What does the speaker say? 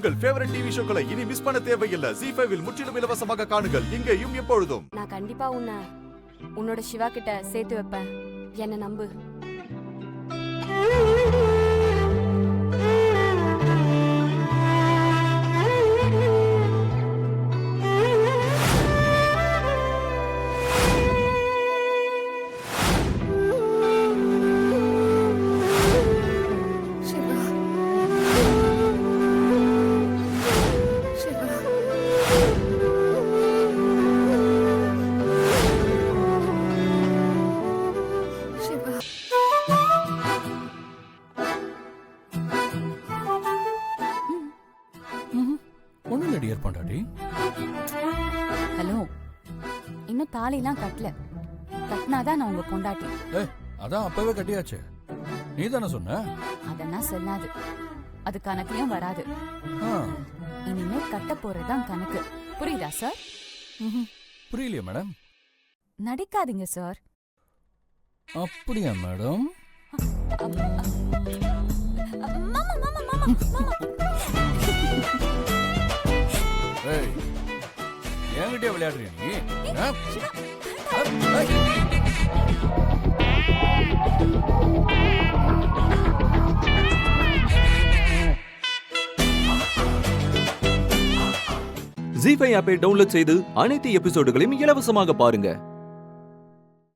உங்கள் favourite TV ஷோக்களை இனி miss பண்ண தேவையில்லை. ZEE5 இல் முற்றிலும் இலவசமாக காணுங்கள். இங்கேயும் எப்பொழுதும். நான் கண்டிப்பா உன்னோட சிவா கிட்ட சேர்த்து வைப்பேன். என்ன நம்பு. ஹலோ, இன்னும் தாலிலாம் கட்டல. கட்டினாதான் நான் உங்க பொண்டாட்டி. அதான் அப்பவே கட்டியாச்சு. நீ தானே சொன்ன? அதெல்லாம் சொல்லாது, அது கணக்குலயும் வராது. இனிமே கட்ட போறதுதான் கணக்கு. புரியுதா சார்? புரியலையா மேடம்? நடிக்காதீங்க சார். அப்படியா மேடம்? என்கிட்டயே விளையாடுறியா நீ? ZEE5 ஆப்பை டவுன்லோட் செய்து அனைத்து எபிசோடுகளையும் இலவசமாக பாருங்க.